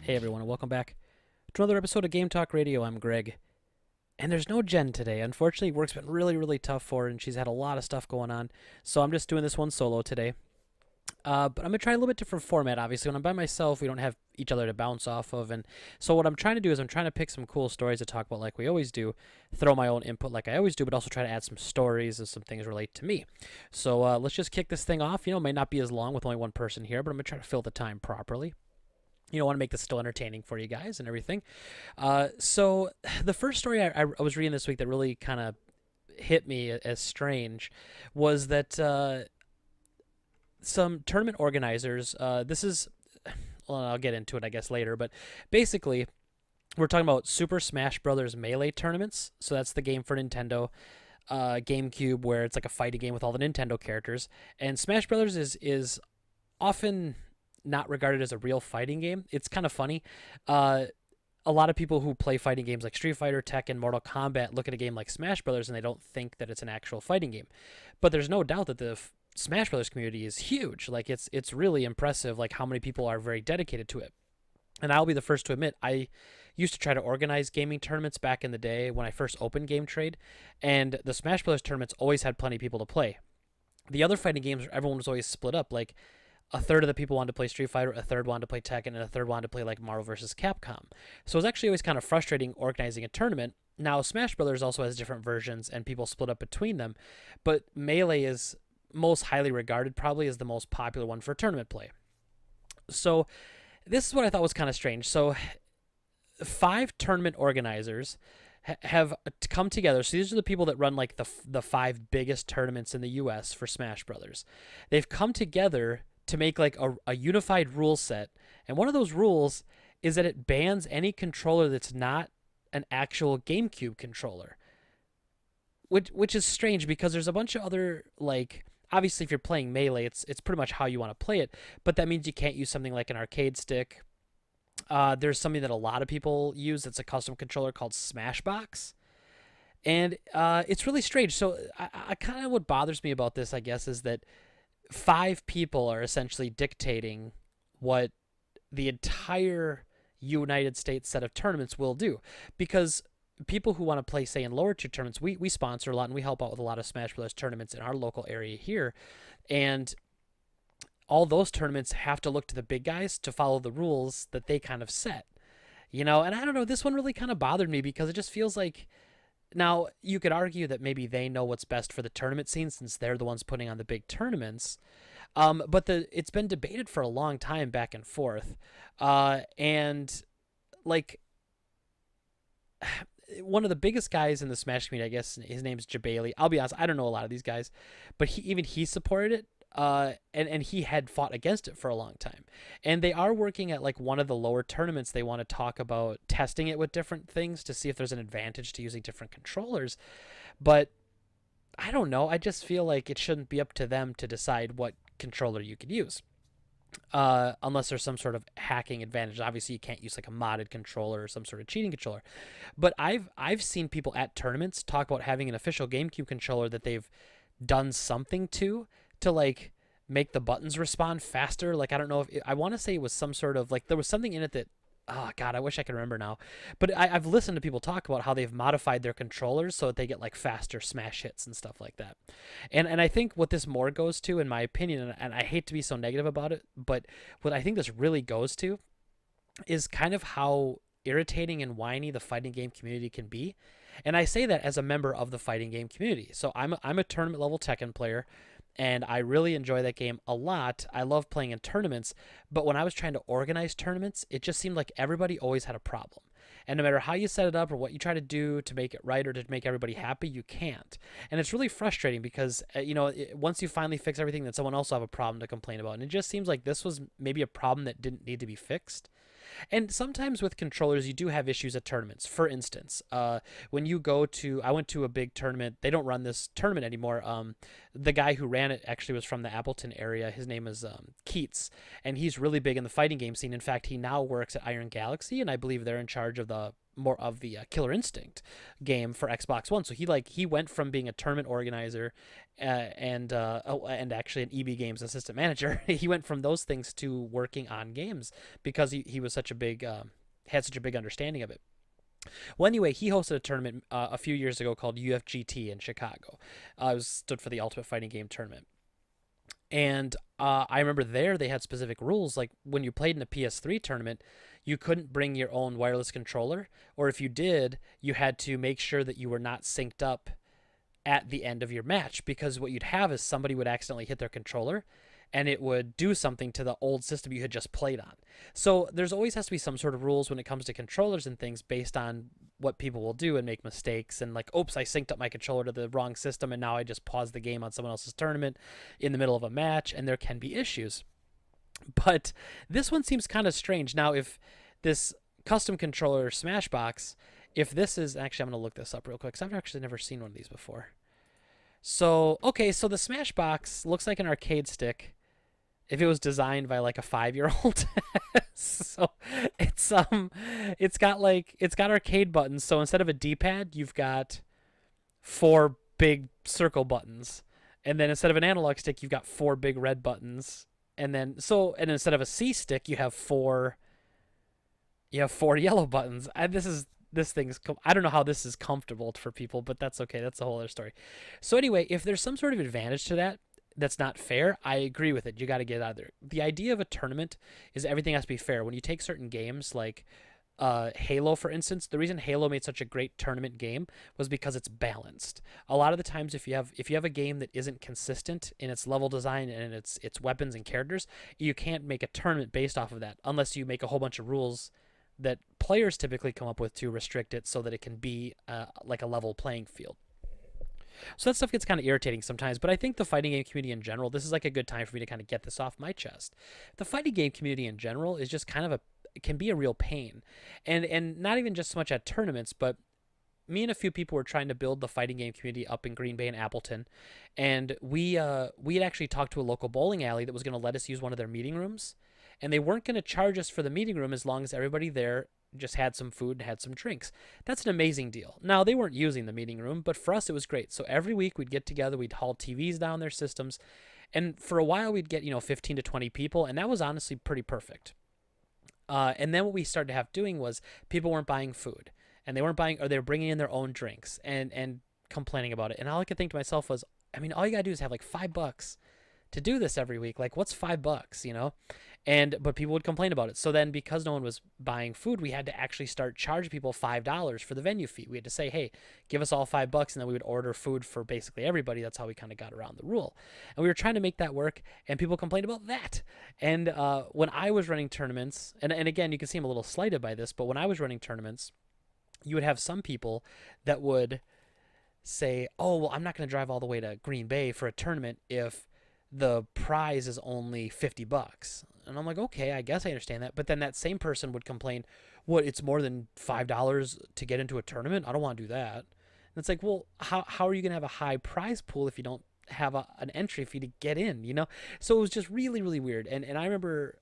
Hey everyone, and welcome back to another episode of Game Talk Radio. I'm Greg, and there's no Jen today. Unfortunately, work's been really tough for her, and she's had a lot of stuff going on. So I'm just doing this one solo today. But I'm gonna try a little bit different format. Obviously, when I'm by myself, we don't have each other to bounce off of, and so what I'm trying to do is I'm trying to pick some cool stories to talk about, like we always do. Throw my own input, like I always do, but also try to add some stories and some things relate to me. So let's just kick this thing off. It may not be as long with only one person here, but I'm gonna try to fill the time properly. Want to make this still entertaining for you guys and everything. So the first story I was reading this week that really kind of hit me as strange was that some tournament organizers, I'll get into it, I guess, later, but basically, we're talking about Super Smash Brothers Melee tournaments. So that's the game for Nintendo. GameCube, where it's like a fighting game with all the Nintendo characters. And Smash Brothers is often not regarded as a real fighting game. It's kind of funny. A lot of people who play fighting games like Street Fighter, Tekken, Mortal Kombat look at a game like Smash Brothers and they don't think that it's an actual fighting game. But there's no doubt that the Smash Brothers community is huge. Like it's really impressive, like how many people are very dedicated to it. And I'll be the first to admit, I used to try to organize gaming tournaments back in the day when I first opened Game Trade, and the Smash Brothers tournaments always had plenty of people to play. The other fighting games, everyone was always split up. Like a third of the people wanted to play Street Fighter, a third wanted to play Tekken, and a third wanted to play like Marvel vs. Capcom. So it was actually always kind of frustrating organizing a tournament. Now Smash Brothers also has different versions and people split up between them, but Melee is most highly regarded, probably as the most popular one for tournament play. So this is what I thought was kind of strange. So 5 tournament organizers have come together. So these are the people that run like the 5 biggest tournaments in the US for Smash Brothers. They've come together to make like a unified rule set. And one of those rules is that it bans any controller that's not an actual GameCube controller. Which is strange because there's a bunch of other, like, obviously if you're playing Melee, it's pretty much how you want to play it, but that means you can't use something like an arcade stick. There's something that a lot of people use that's a custom controller called Smashbox. And it's really strange. So I kind of, what bothers me about this, I guess, is that 5 people are essentially dictating what the entire United States set of tournaments will do. Because people who want to play, say, in lower tier tournaments, we sponsor a lot and we help out with a lot of Smash Bros. Tournaments in our local area here. And all those tournaments have to look to the big guys to follow the rules that they kind of set. And I don't know, this one really kind of bothered me because it just feels like, now, you could argue that maybe they know what's best for the tournament scene since they're the ones putting on the big tournaments. But it's been debated for a long time back and forth. And, like, one of the biggest guys in the Smash community, I guess his name's Jabali. I'll be honest, I don't know a lot of these guys. But he supported it. And he had fought against it for a long time. And they are working at like one of the lower tournaments. They want to talk about testing it with different things to see if there's an advantage to using different controllers. But I don't know. I just feel like it shouldn't be up to them to decide what controller you could use. Unless there's some sort of hacking advantage. Obviously, you can't use like a modded controller or some sort of cheating controller. But I've seen people at tournaments talk about having an official GameCube controller that they've done something to like make the buttons respond faster. Like, I don't know if I want to say it was some sort of, like, there was something in it that, oh god, I wish I could remember now. But I've listened to people talk about how they've modified their controllers so that they get like faster smash hits and stuff like that. And I think what this more goes to, in my opinion, and I hate to be so negative about it, but what I think this really goes to is kind of how irritating and whiny the fighting game community can be. And I say that as a member of the fighting game community. So I'm a tournament level Tekken player, and I really enjoy that game a lot. I love playing in tournaments, but when I was trying to organize tournaments, it just seemed like everybody always had a problem. And no matter how you set it up or what you try to do to make it right or to make everybody happy, you can't. And it's really frustrating because, once you finally fix everything, then someone else will have a problem to complain about. And it just seems like this was maybe a problem that didn't need to be fixed. And sometimes with controllers, you do have issues at tournaments. For instance, when you go to, I went to a big tournament. They don't run this tournament anymore. The guy who ran it actually was from the Appleton area. His name is Keats, and he's really big in the fighting game scene. In fact, he now works at Iron Galaxy, and I believe they're in charge of the more of the Killer Instinct game for Xbox One. So he went from being a tournament organizer and actually an EB Games assistant manager. He went from those things to working on games because he was such a big had such a big understanding of it. Well, anyway, he hosted a tournament a few years ago called UFGT in Chicago. It stood for the Ultimate Fighting Game Tournament. And I remember there they had specific rules. Like when you played in a PS3 tournament, you couldn't bring your own wireless controller. Or if you did, you had to make sure that you were not synced up at the end of your match. Because what you'd have is somebody would accidentally hit their controller and it would do something to the old system you had just played on. So there's always has to be some sort of rules when it comes to controllers and things based on what people will do and make mistakes and like, oops, I synced up my controller to the wrong system and now I just paused the game on someone else's tournament in the middle of a match, and there can be issues. But this one seems kind of strange. Now, if this custom controller Smashbox, if this is actually, I'm going to look this up real quick because I've actually never seen one of these before. So, okay, so the Smashbox looks like an arcade stick if it was designed by like a 5-year-old. So it's got arcade buttons. So instead of a D-pad, you've got 4 big circle buttons. And then instead of an analog stick, you've got 4 big red buttons. And instead of a C stick, you have 4 yellow buttons. I don't know how this is comfortable for people, but that's okay. That's a whole other story. So anyway, if there's some sort of advantage to that, that's not fair, I agree with it. You got to get out of there. The idea of a tournament is everything has to be fair. When you take certain games like Halo, for instance, the reason Halo made such a great tournament game was because it's balanced. A lot of the times, if you have a game that isn't consistent in its level design and its weapons and characters, you can't make a tournament based off of that unless you make a whole bunch of rules that players typically come up with to restrict it so that it can be like a level playing field. So that stuff gets kind of irritating sometimes, but I think the fighting game community in general, this is like a good time for me to kind of get this off my chest. The fighting game community in general is just kind of can be a real pain. And not even just so much at tournaments, but me and a few people were trying to build the fighting game community up in Green Bay and Appleton. And we had actually talked to a local bowling alley that was going to let us use one of their meeting rooms. And they weren't going to charge us for the meeting room as long as everybody there just had some food and had some drinks. That's an amazing deal. Now, they weren't using the meeting room, but for us, it was great. So every week we'd get together, we'd haul TVs down their systems. And for a while, we'd get, 15 to 20 people. And that was honestly pretty perfect. And then what we started to have doing was people weren't buying food, and they were bringing in their own drinks and complaining about it. And all I could think to myself was, I mean, all you gotta do is have like $5 to do this every week. Like, what's $5, but people would complain about it. So then, because no one was buying food, we had to actually start charging people $5 for the venue fee. We had to say, hey, give us all $5, and then we would order food for basically everybody. That's how we kind of got around the rule. And we were trying to make that work, and people complained about that. And when I was running tournaments, and again, you can see I'm a little slighted by this, but when I was running tournaments, you would have some people that would say, oh, well, I'm not going to drive all the way to Green Bay for a tournament if the prize is only $50. And I'm like, okay, I guess I understand that. But then that same person would complain, what, it's more than $5 to get into a tournament? I don't want to do that. And it's like, well, how are you going to have a high prize pool if you don't have an entry fee to get in, So it was just really, really weird. And I remember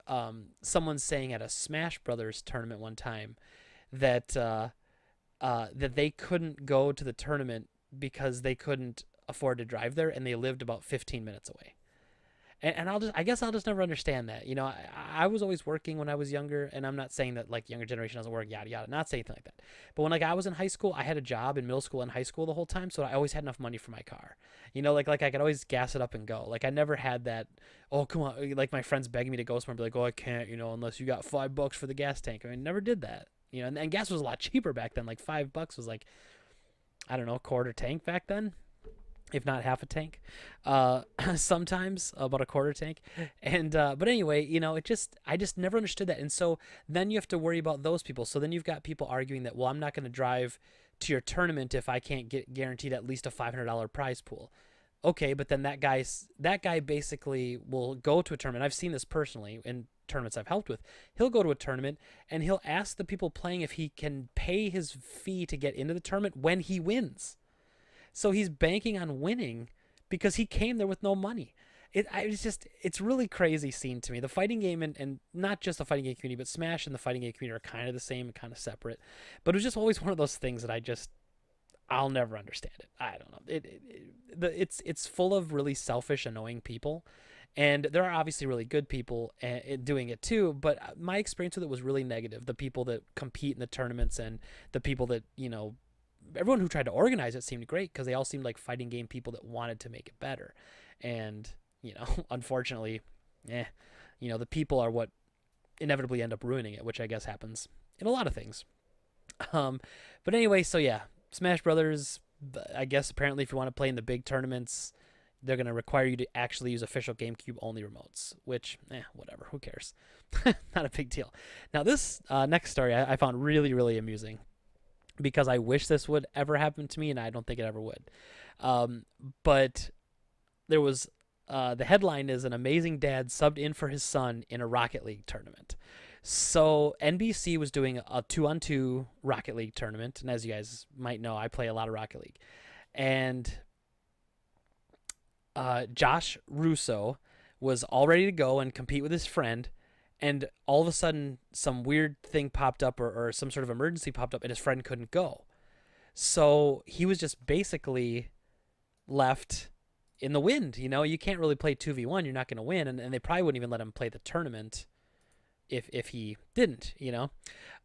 someone saying at a Smash Brothers tournament one time that that they couldn't go to the tournament because they couldn't afford to drive there, and they lived about 15 minutes away. And I guess I'll just never understand that. I was always working when I was younger, and I'm not saying that like younger generation doesn't work, yada yada, not saying anything like that. But when like I was in high school, I had a job in middle school and high school the whole time, so I always had enough money for my car. Like I could always gas it up and go. Like I never had that, oh come on, like my friends begging me to go somewhere and be like, oh I can't, unless you got $5 for the gas tank. I mean, never did that. And gas was a lot cheaper back then. Like $5 was like, I don't know, a quarter tank back then, if not half a tank, sometimes about a quarter tank. And, but anyway, I just never understood that. And so then you have to worry about those people. So then you've got people arguing that, well, I'm not going to drive to your tournament if I can't get guaranteed at least a $500 prize pool. Okay. But then that guy basically will go to a tournament. I've seen this personally in tournaments I've helped with. He'll go to a tournament and he'll ask the people playing if he can pay his fee to get into the tournament when he wins. So he's banking on winning because he came there with no money. it's really crazy scene to me. The fighting game and not just the fighting game community, but Smash and the fighting game community are kind of the same and kind of separate. But it was just always one of those things that I'll never understand it. I don't know. It's full of really selfish, annoying people, and there are obviously really good people doing it too. But my experience with it was really negative. The people that compete in the tournaments and the people that everyone who tried to organize it seemed great because they all seemed like fighting game people that wanted to make it better, and unfortunately, the people are what inevitably end up ruining it, which I guess happens in a lot of things. But anyway, so yeah, Smash Brothers. I guess apparently, if you want to play in the big tournaments, they're gonna require you to actually use official GameCube only remotes. Which, whatever. Who cares? Not a big deal. Now, this next story I found really, really amusing because I wish this would ever happen to me, and I don't think it ever would. But there was the headline is an amazing dad subbed in for his son in a Rocket League tournament. So NBC was doing a 2-on-2 Rocket League tournament, and as you guys might know, I play a lot of Rocket League. And Josh Russo was all ready to go and compete with his friend, and all of a sudden some weird thing popped up or some sort of emergency popped up, and his friend couldn't go. So he was just basically left in the wind. You can't really play 2v1. You're not going to win, and they probably wouldn't even let him play the tournament if he didn't,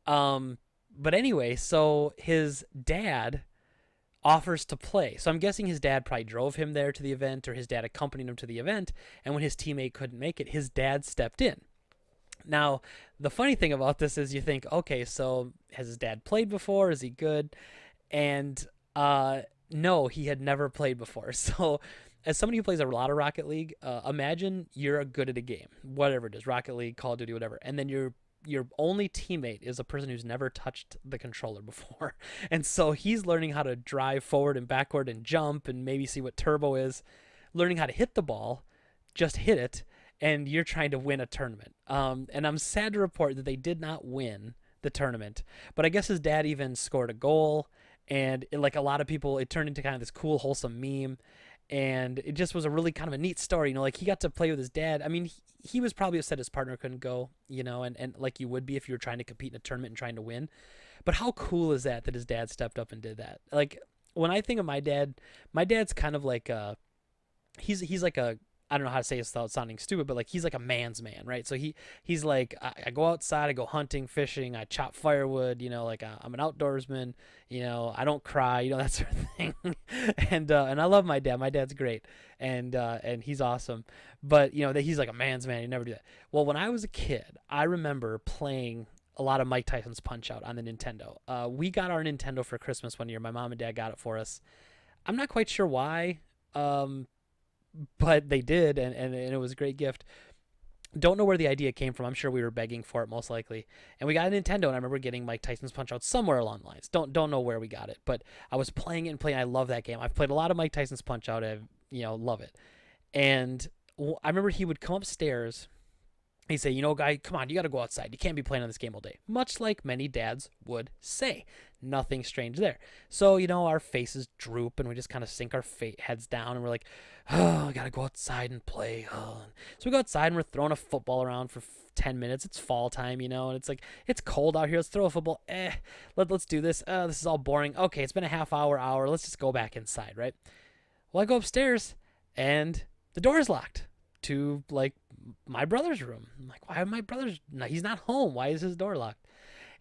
But anyway, so his dad offers to play. So I'm guessing his dad probably drove him there to the event, or his dad accompanied him to the event, and when his teammate couldn't make it, his dad stepped in. Now, the funny thing about this is you think, okay, so has his dad played before? Is he good? And no, he had never played before. So as somebody who plays a lot of Rocket League, imagine you're good at a game, whatever it is, Rocket League, Call of Duty, whatever, and then your only teammate is a person who's never touched the controller before. And so he's learning how to drive forward and backward and jump and maybe see what turbo is, learning how to hit the ball, just hit it, and you're trying to win a tournament. And I'm sad to report that they did not win the tournament, but I guess his dad even scored a goal, and like a lot of people, it turned into kind of this cool, wholesome meme. And it just was a really kind of a neat story, like he got to play with his dad. I mean, he was probably upset his partner couldn't go, and like you would be if you were trying to compete in a tournament and trying to win. But how cool is that his dad stepped up and did that? Like, when I think of my dad's kind of like he's like a, I don't know how to say this without sounding stupid, but like he's like a man's man, right? So he's like, I go outside, I go hunting, fishing, I chop firewood, like I'm an outdoorsman, I don't cry, that sort of thing. And I love my dad. My dad's great, and he's awesome. But that he's like a man's man. He never do that. Well, when I was a kid, I remember playing a lot of Mike Tyson's Punch-Out on the Nintendo. We got our Nintendo for Christmas one year. My mom and dad got it for us. I'm not quite sure why. But they did, and it was a great gift. Don't know where the idea came from. I'm sure we were begging for it, most likely. And we got a Nintendo, and I remember getting Mike Tyson's Punch-Out somewhere along the lines. Don't know where we got it, but I was playing it and playing. I love that game. I've played a lot of Mike Tyson's Punch-Out. I love it. And I remember he would come upstairs. He'd say, guy, come on, you got to go outside. You can't be playing on this game all day. Much like many dads would say. Nothing strange there. So, our faces droop, and we just kind of sink our heads down, and we're like, oh, I got to go outside and play. Oh. So we go outside, and we're throwing a football around for 10 minutes. It's fall time, and it's like, it's cold out here. Let's throw a football. Let's do this. This is all boring. Okay, it's been a half hour. Let's just go back inside, right? Well, I go upstairs, and the door is locked to, like, my brother's room. I'm like, why my brother's, he's not home. Why is his door locked?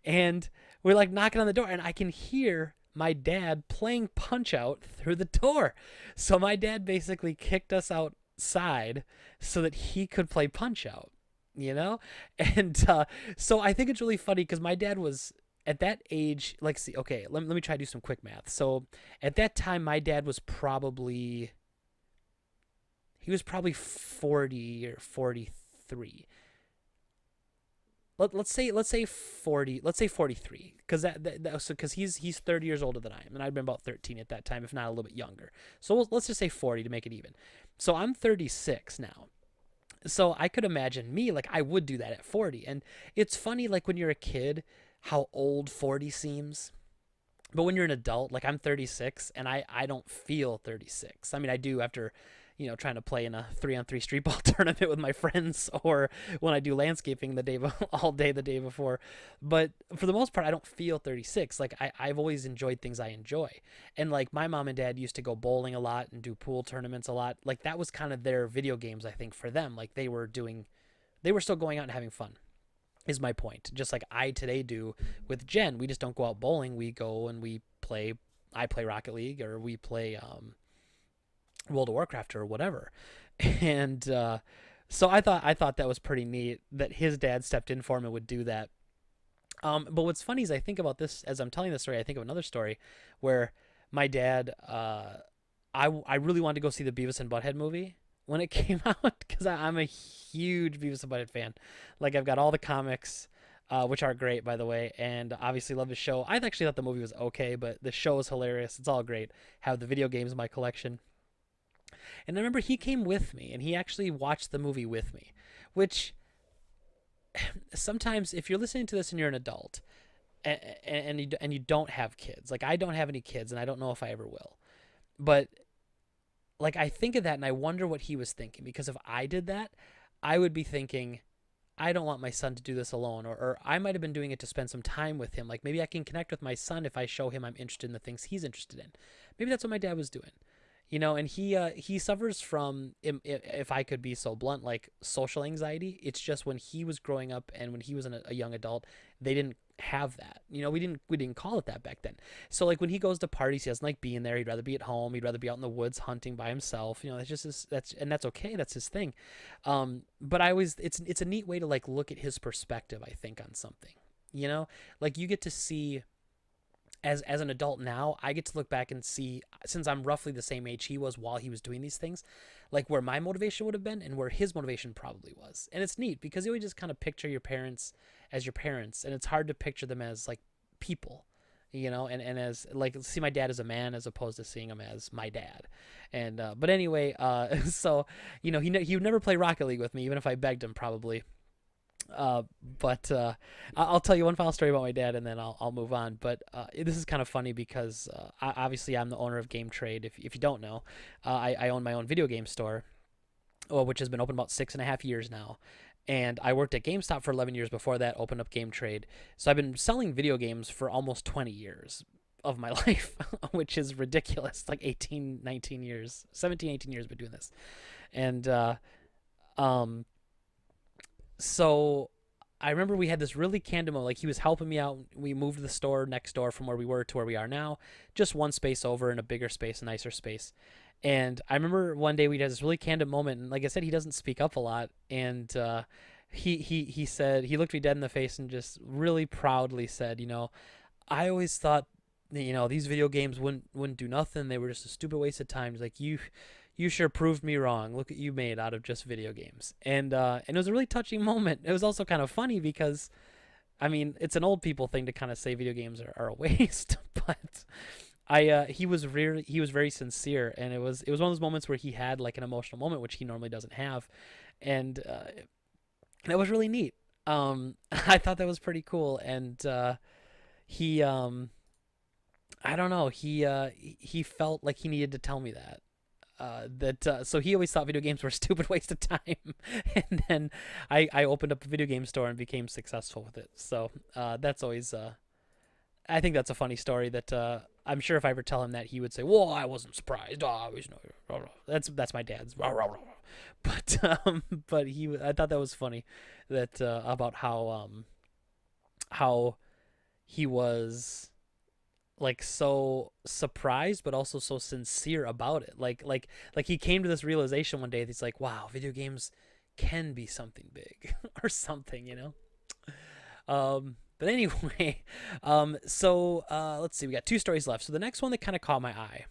And we're like knocking on the door, and I can hear my dad playing Punch-Out through the door. So my dad basically kicked us outside so that he could play Punch-Out, And so I think it's really funny because my dad was at that age, like, see, okay, let me try to do some quick math. So at that time, my dad was probably 40 or 43. Let's say 40. Let's say 43, because he's 30 years older than I am, and I'd been about 13 at that time, if not a little bit younger. So let's just say 40 to make it even. So I'm 36 now. So I could imagine me, like, I would do that at 40. And it's funny, like, when you're a kid, how old 40 seems. But when you're an adult, like, I'm 36, and I don't feel 36. I mean, I do after trying to play in a 3-on-3 street ball tournament with my friends, or when I do landscaping all day the day before. But for the most part, I don't feel 36. Like I've always enjoyed things I enjoy. And like my mom and dad used to go bowling a lot and do pool tournaments a lot. Like that was kind of their video games, I think, for them. Like they were still going out and having fun, is my point. Just like I today do with Jen. We just don't go out bowling. We go and I play Rocket League, or we play World of Warcraft or whatever. And so I thought that was pretty neat that his dad stepped in for him and would do that. But what's funny is I think about this as I'm telling this story. I think of another story where my dad, I really wanted to go see the Beavis and Butthead movie when it came out, because I'm a huge Beavis and Butthead fan. Like I've got all the comics, which are great, by the way, and obviously love the show. I actually thought the movie was okay, but the show is hilarious. It's all great. Have the video games in my collection. And I remember he came with me, and he actually watched the movie with me, which sometimes if you're listening to this and you're an adult and you don't have kids, like I don't have any kids, and I don't know if I ever will, but like I think of that and I wonder what he was thinking, because if I did that, I would be thinking, I don't want my son to do this alone, or I might have been doing it to spend some time with him. Like maybe I can connect with my son if I show him I'm interested in the things he's interested in. Maybe that's what my dad was doing. And he suffers from, if I could be so blunt, like social anxiety. It's just when he was growing up and when he was a young adult, they didn't have that. We didn't call it that back then. So like when he goes to parties, he doesn't like being there. He'd rather be at home. He'd rather be out in the woods hunting by himself. That's just that's okay. That's his thing. But it's a neat way to like look at his perspective, I think, on something. Like you get to see. As an adult now, I get to look back and see, since I'm roughly the same age he was while he was doing these things, like where my motivation would have been and where his motivation probably was. And it's neat because you always just kind of picture your parents as your parents, and it's hard to picture them as like people, and as like see my dad as a man as opposed to seeing him as my dad. And but anyway, so he would never play Rocket League with me, even if I begged him, probably. But I'll tell you one final story about my dad, and then I'll move on. But this is kind of funny because obviously I'm the owner of Game Trade. If you don't know, I own my own video game store, which has been open about 6.5 years now. And I worked at GameStop for 11 years before that, opened up Game Trade. So I've been selling video games for almost 20 years of my life, which is ridiculous. Like 18, 19 years, 17, 18 years been doing this. And so I remember we had this really candid moment. Like he was helping me out. We moved the store next door from where we were to where we are now, just one space over in a bigger space, a nicer space. And I remember one day we had this really candid moment. And like I said, he doesn't speak up a lot. And he said, he looked me dead in the face and just really proudly said, I always thought, these video games wouldn't do nothing. They were just a stupid waste of time. He's like, you sure proved me wrong. Look what you made out of just video games. And it was a really touching moment. It was also kind of funny because, I mean, it's an old people thing to kind of say video games are a waste, but he was very sincere, and it was one of those moments where he had like an emotional moment, which he normally doesn't have, and that was really neat. I thought that was pretty cool, and he I don't know, he felt like he needed to tell me that. So he always thought video games were a stupid waste of time, and then I opened up a video game store and became successful with it. So that's always I think that's a funny story that I'm sure if I ever tell him that, he would say, "Well, I wasn't surprised. That's my dad's." But I thought that was funny that about how he was like so surprised but also so sincere about it, like he came to this realization one day that he's like, wow, video games can be something big or something, but anyway, so let's see, we got 2 stories left. So the next one that kind of caught my eye,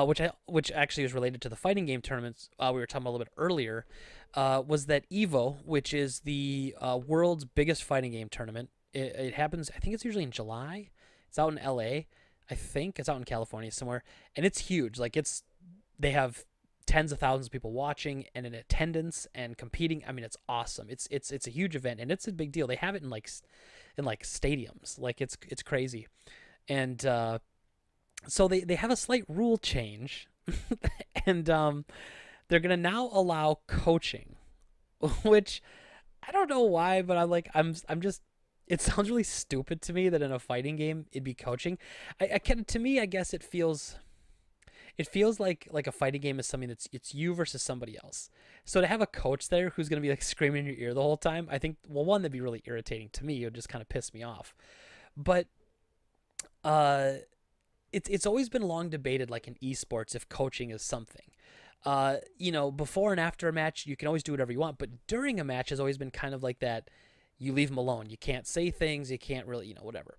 which actually was related to the fighting game tournaments we were talking about a little bit earlier, was that EVO, which is the world's biggest fighting game tournament. It happens, I think it's usually in July. It's out in LA. I think it's out in California somewhere, and it's huge. Like they have tens of thousands of people watching and in attendance and competing. I mean, it's awesome. It's a huge event, and it's a big deal. They have it in like stadiums. Like it's crazy. And so they have a slight rule change And they're gonna now allow coaching, which I don't know why, but I'm just. It sounds really stupid to me that in a fighting game it'd be coaching. I can to me I guess it feels like a fighting game is something that's it's you versus somebody else. So to have a coach there who's gonna be like screaming in your ear the whole time, I think well one that'd be really irritating to me. It would just kind of piss me off. But uh, it's always been long debated like in esports if coaching is something. Before and after a match, you can always do whatever you want, but during a match has always been kind of like that. You leave them alone. You can't say things. You can't really, whatever.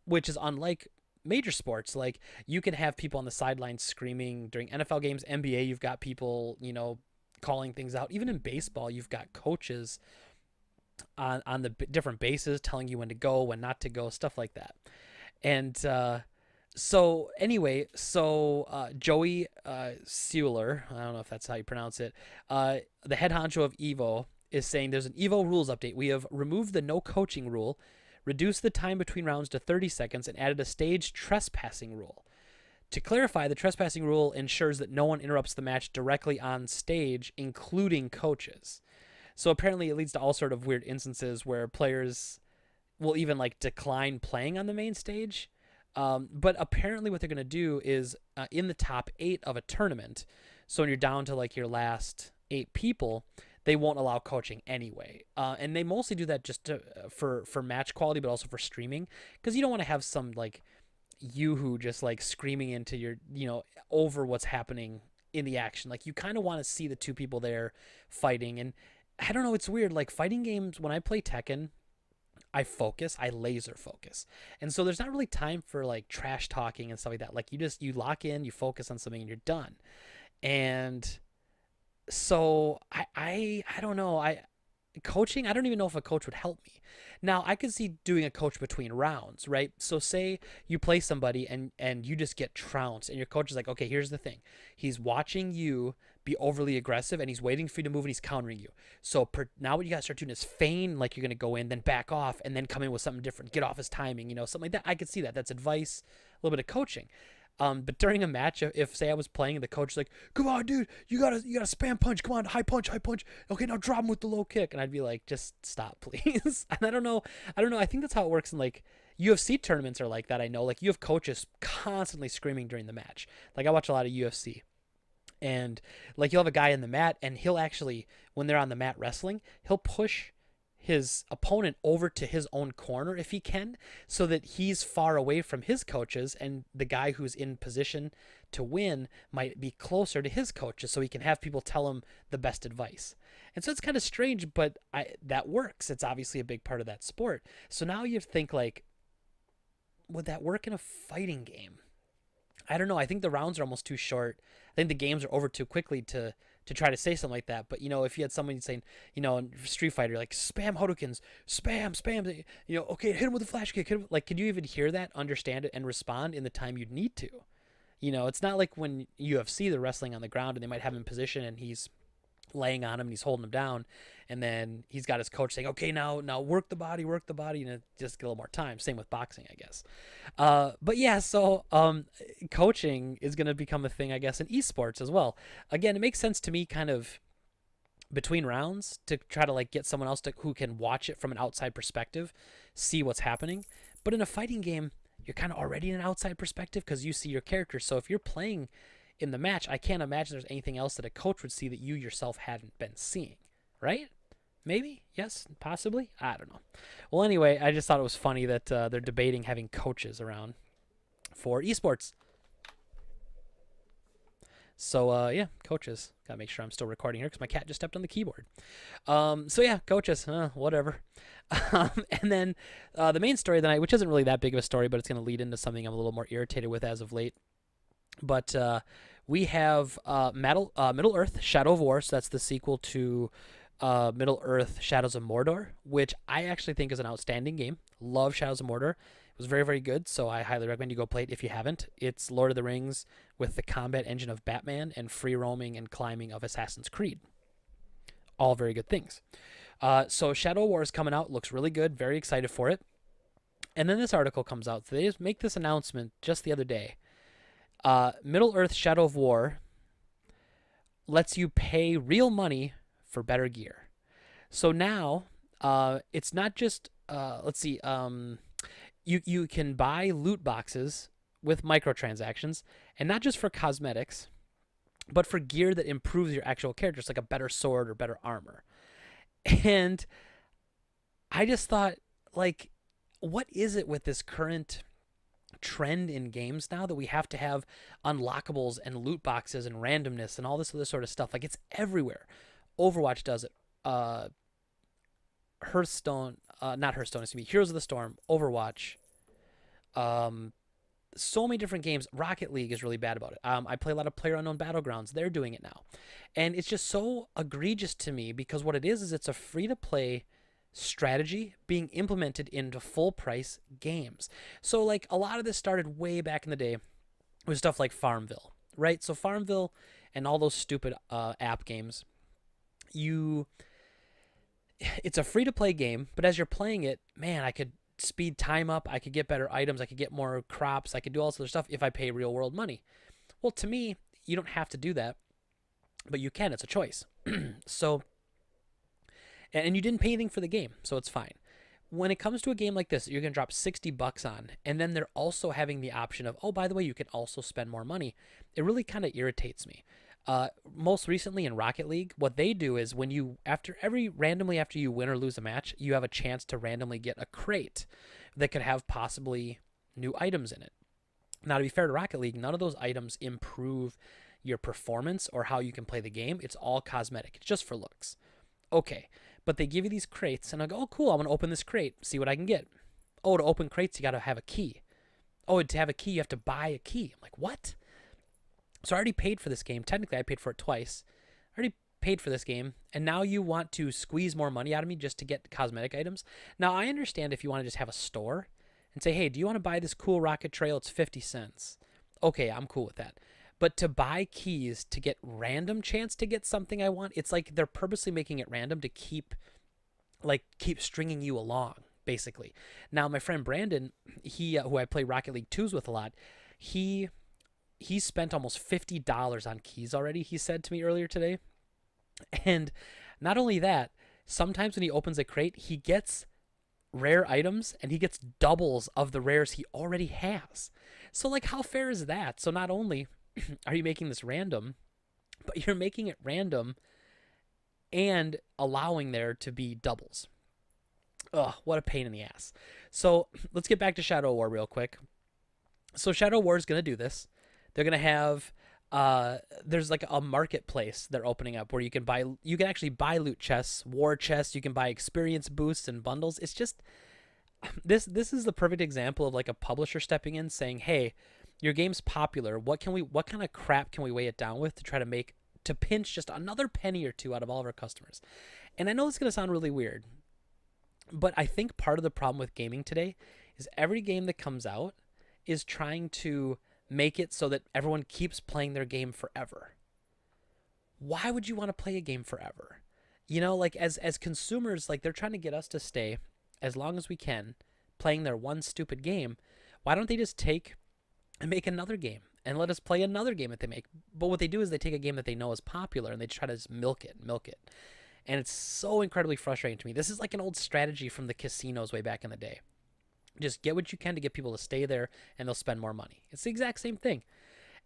Which is unlike major sports. Like you can have people on the sidelines screaming during NFL games, NBA. You've got people, calling things out. Even in baseball, you've got coaches on the different bases telling you when to go, when not to go, stuff like that. And so anyway, Joey Seuler, I don't know if that's how you pronounce it, the head honcho of Evo, is saying there's an Evo rules update. We have removed the no coaching rule, reduced the time between rounds to 30 seconds, and added a staged trespassing rule. To clarify, the trespassing rule ensures that no one interrupts the match directly on stage, including coaches. So apparently it leads to all sort of weird instances where players will even like decline playing on the main stage. But apparently what they're going to do is in the top 8 of a tournament, so when you're down to like your last 8 people, they won't allow coaching anyway. And they mostly do that just for match quality, but also for streaming, because you don't want to have some like you who just like screaming into your, over what's happening in the action. Like you kind of want to see the two people there fighting. And I don't know, it's weird. Like fighting games, when I play Tekken, I laser focus. And so there's not really time for like trash talking and stuff like that. Like you lock in, you focus on something and you're done. And so I don't know. Coaching, I don't even know if a coach would help me. Now, I could see doing a coach between rounds, right? So say you play somebody and you just get trounced and your coach is like, okay, here's the thing. He's watching you be overly aggressive and he's waiting for you to move and he's countering you. So now what you got to start doing is feign like you're going to go in, then back off and then come in with something different, get off his timing, something like that. I could see that. That's advice, a little bit of coaching. But during a match, if say I was playing and the coach is like, "Come on, dude, you gotta spam punch. Come on, high punch, high punch. Okay, now drop him with the low kick," and I'd be like, "Just stop, please." And I don't know. I think that's how it works in like UFC tournaments are like that. I know, like you have coaches constantly screaming during the match. Like I watch a lot of UFC, and like you'll have a guy in the mat, and he'll actually, when they're on the mat wrestling, he'll push his opponent over to his own corner if he can, so that he's far away from his coaches and the guy who's in position to win might be closer to his coaches so he can have people tell him the best advice. And so it's kind of strange, but that works. It's obviously a big part of that sport. So now you think like, would that work in a fighting game? I don't know. I think the rounds are almost too short. I think the games are over too quickly to try to say something like that. But if you had somebody saying, in Street Fighter, like spam Hadokens, spam, okay, hit him with a flash kick. Like, could you even hear that, understand it, and respond in the time you'd need to? It's not like when UFC they're wrestling on the ground and they might have him in position and he's laying on him and he's holding him down, and then he's got his coach saying, okay, now work the body, just get a little more time. Same with boxing, I guess. But yeah, so coaching is going to become a thing, I guess, in esports as well. Again, it makes sense to me kind of between rounds to try to like get someone else who can watch it from an outside perspective, see what's happening. But in a fighting game, you're kind of already in an outside perspective because you see your character. So if you're playing in the match, I can't imagine there's anything else that a coach would see that you yourself hadn't been seeing, right? Maybe, yes, possibly. I don't know. Well, anyway, I just thought it was funny that they're debating having coaches around for esports. So yeah, coaches. Gotta make sure I'm still recording here because my cat just stepped on the keyboard. So yeah, coaches, whatever. And then the main story of the night, which isn't really that big of a story, but it's going to lead into something I'm a little more irritated with as of late. But we have Middle Earth: Shadow of War. So that's the sequel to Middle Earth: Shadows of Mordor, which I actually think is an outstanding game. Love Shadows of Mordor. It was very, very good, so I highly recommend you go play it if you haven't. It's Lord of the Rings with the combat engine of Batman and free roaming and climbing of Assassin's Creed. All very good things. So Shadow of War is coming out. Looks really good. Very excited for it. And then this article comes out. So they just make this announcement just the other day. Middle-earth Shadow of War lets you pay real money for better gear. So now it's not just let's see, you can buy loot boxes with microtransactions, and not just for cosmetics, but for gear that improves your actual characters, like a better sword or better armor. And I just thought, like, what is it with this current trend in games now that we have to have unlockables and loot boxes and randomness and all this other sort of stuff? Like, it's everywhere. Overwatch does it. Hearthstone, not Hearthstone, excuse me, Heroes of the Storm, Overwatch, um, so many different games. Rocket League is really bad about it. I play a lot of PlayerUnknown Battlegrounds. They're doing it now. And it's just so egregious to me because what it is it's a free-to-play strategy being implemented into full-price games. So, like, a lot of this started way back in the day with stuff like Farmville, right? So Farmville and all those stupid app games, it's a free-to-play game, but as you're playing it, man, I could speed time up, I could get better items, I could get more crops, I could do all this other stuff if I pay real world money. Well, to me, you don't have to do that, but you can. It's a choice. So, and you didn't pay anything for the game, so it's fine. When it comes to a game like this, you're gonna drop $60 on, and then they're also having the option of, oh, by the way, you can also spend more money. It really kind of irritates me. Most recently in Rocket League, what they do is when you randomly after you win or lose a match, you have a chance to randomly get a crate that could have possibly new items in it. Now, to be fair to Rocket League, none of those items improve your performance or how you can play the game. It's all cosmetic. It's just for looks. Okay, but they give you these crates, and I go, oh, cool, I'm going to open this crate, see what I can get. Oh, to open crates, you got to have a key. Oh, to have a key, you have to buy a key. I'm like, what? So I already paid for this game. Technically, I paid for it twice. I already paid for this game, and now you want to squeeze more money out of me just to get cosmetic items. Now, I understand if you want to just have a store and say, hey, do you want to buy this cool rocket trail? It's 50 cents. Okay, I'm cool with that. But to buy keys to get random chance to get something I want, it's like they're purposely making it random to keep stringing you along, basically. Now, my friend Brandon, who I play Rocket League 2s with a lot, he spent almost $50 on keys already, he said to me earlier today. And not only that, sometimes when he opens a crate, he gets rare items and he gets doubles of the rares he already has. So, like, how fair is that? So not only are you making this random, but you're making it random and allowing there to be doubles. Ugh, what a pain in the ass. So let's get back to Shadow War real quick. So Shadow War is going to do this. They're going to have, there's like a marketplace they're opening up where you can actually buy loot chests, war chests, you can buy experience boosts and bundles. It's just, this is the perfect example of like a publisher stepping in saying, hey, your game's popular. What kind of crap can we weigh it down with to try to pinch just another penny or two out of all of our customers? And I know it's going to sound really weird, but I think part of the problem with gaming today is every game that comes out is trying to make it so that everyone keeps playing their game forever. Why would you want to play a game forever? You know, like as consumers, like they're trying to get us to stay as long as we can playing their one stupid game. Why don't they just take and make another game and let us play another game that they make? But what they do is they take a game that they know is popular and they try to just milk it. And it's so incredibly frustrating to me. This is like an old strategy from the casinos way back in the day. Just get what you can to get people to stay there and they'll spend more money. It's the exact same thing.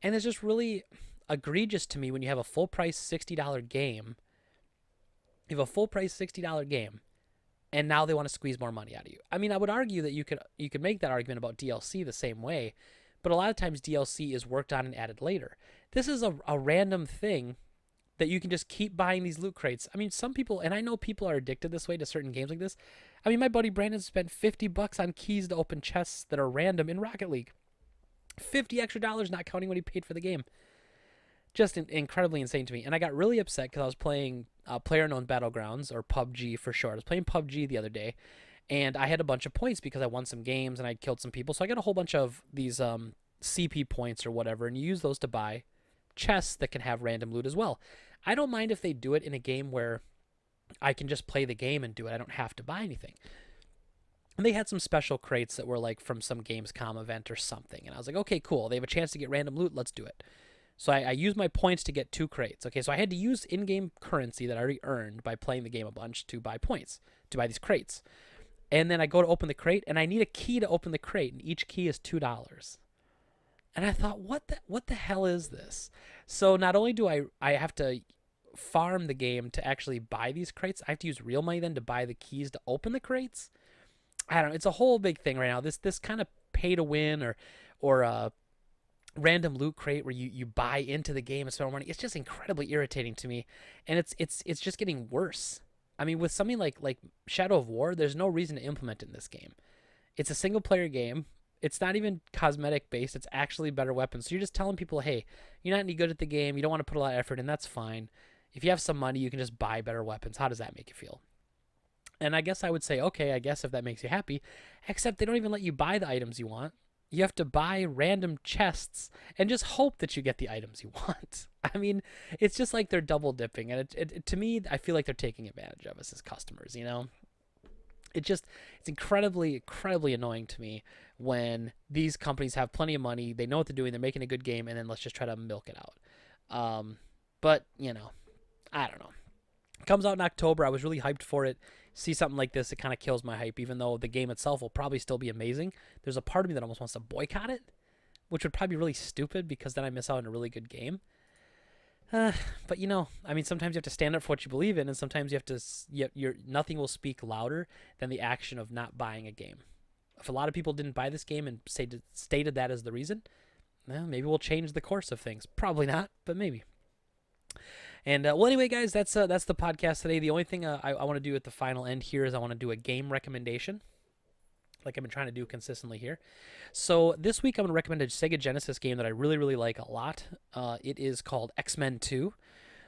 And it's just really egregious to me when you have a full price $60 game. You have a full price $60 game and now they want to squeeze more money out of you. I mean, I would argue that you could make that argument about DLC the same way, but a lot of times DLC is worked on and added later. This is a random thing that you can just keep buying these loot crates. I mean, some people, and I know people are addicted this way to certain games like this. I mean, my buddy Brandon spent $50 on keys to open chests that are random in Rocket League. $50 extra, not counting what he paid for the game. Just incredibly insane to me. And I got really upset because I was playing PlayerUnknown Battlegrounds, or PUBG for short. I was playing PUBG the other day, and I had a bunch of points because I won some games and I killed some people. So I got a whole bunch of these CP points or whatever, and you use those to buy chests that can have random loot as well. I don't mind if they do it in a game where I can just play the game and do it. I don't have to buy anything. And they had some special crates that were like from some Gamescom event or something. And I was like, okay, cool. They have a chance to get random loot. Let's do it. So I used my points to get 2 crates. Okay, so I had to use in-game currency that I already earned by playing the game a bunch to buy points, to buy these crates. And then I go to open the crate, and I need a key to open the crate, and each key is $2. And I thought, what the hell is this? So not only do I have to farm the game to actually buy these crates, I have to use real money then to buy the keys to open the crates. I don't know. It's a whole big thing right now. This kind of pay to win or random loot crate where you buy into the game and spend money. It's just incredibly irritating to me, and it's just getting worse. I mean, with something like Shadow of War, there's no reason to implement it in this game. It's a single player game. It's not even cosmetic based. It's actually better weapons. So you're just telling people, hey, you're not any good at the game. You don't want to put a lot of effort in. That's fine. If you have some money, you can just buy better weapons. How does that make you feel? And I guess I would say, okay, I guess if that makes you happy, except they don't even let you buy the items you want. You have to buy random chests and just hope that you get the items you want. I mean, it's just like they're double dipping. And to me, I feel like they're taking advantage of us as customers, you know? It's incredibly, incredibly annoying to me when these companies have plenty of money, they know what they're doing, they're making a good game, and then let's just try to milk it out. But, you know, I don't know. It comes out in October. I was really hyped for it. See something like this, it kind of kills my hype, even though the game itself will probably still be amazing. There's a part of me that almost wants to boycott it, which would probably be really stupid because then I miss out on a really good game. But you know, I mean, sometimes you have to stand up for what you believe in, and sometimes you have to. Nothing will speak louder than the action of not buying a game. If a lot of people didn't buy this game and stated that as the reason, well, maybe we'll change the course of things. Probably not, but maybe. And well, anyway, guys, that's the podcast today. The only thing I want to do at the final end here is I want to do a game recommendation, like I've been trying to do consistently here. So this week I'm going to recommend a Sega Genesis game that I really, really like a lot. It is called X-Men 2.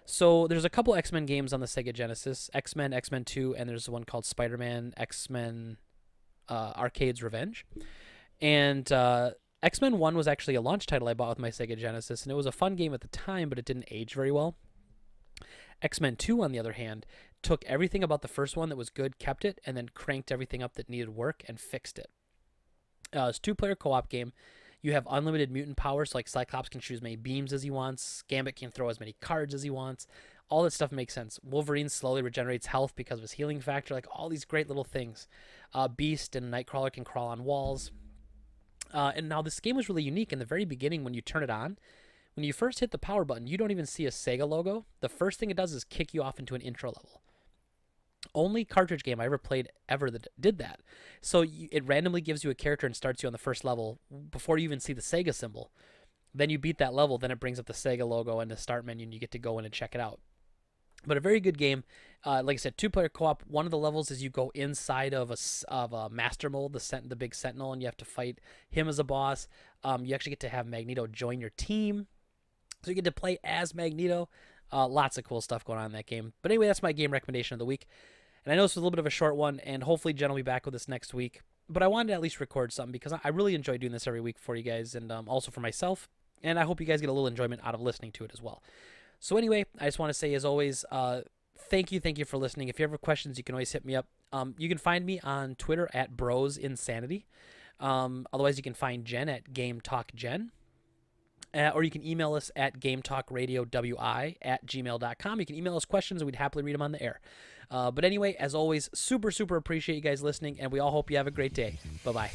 So there's a couple X-Men games on the Sega Genesis, X-Men, X-Men 2, and there's one called Spider-Man, X-Men Arcade's Revenge. And X-Men 1 was actually a launch title I bought with my Sega Genesis, and it was a fun game at the time, but it didn't age very well. X-Men 2, on the other hand, took everything about the first one that was good, kept it, and then cranked everything up that needed work and fixed it. It's a 2-player co-op game. You have unlimited mutant powers, like Cyclops can shoot as many beams as he wants. Gambit can throw as many cards as he wants. All that stuff makes sense. Wolverine slowly regenerates health because of his healing factor, like all these great little things. Beast and Nightcrawler can crawl on walls. And now this game was really unique in the very beginning when you turn it on. When you first hit the power button, you don't even see a Sega logo. The first thing it does is kick you off into an intro level. Only cartridge game I ever played ever that did that. So it randomly gives you a character and starts you on the first level before you even see the Sega symbol. Then you beat that level, then it brings up the Sega logo and the start menu, and you get to go in and check it out. But a very good game. Like I said, 2-player co-op. One of the levels is you go inside of a master mold, the big Sentinel, and you have to fight him as a boss. You actually get to have Magneto join your team. So you get to play as Magneto. Lots of cool stuff going on in that game. But anyway, that's my game recommendation of the week. And I know this was a little bit of a short one, and hopefully Jen will be back with us next week. But I wanted to at least record something because I really enjoy doing this every week for you guys and also for myself. And I hope you guys get a little enjoyment out of listening to it as well. So anyway, I just want to say, as always, thank you for listening. If you have questions, you can always hit me up. You can find me on Twitter at BrosInsanity. Otherwise, you can find Jen at GameTalkJen. Or you can email us at GameTalkRadioWI@gmail.com. You can email us questions, and we'd happily read them on the air. But anyway, as always, super, super appreciate you guys listening, and we all hope you have a great day. Bye-bye.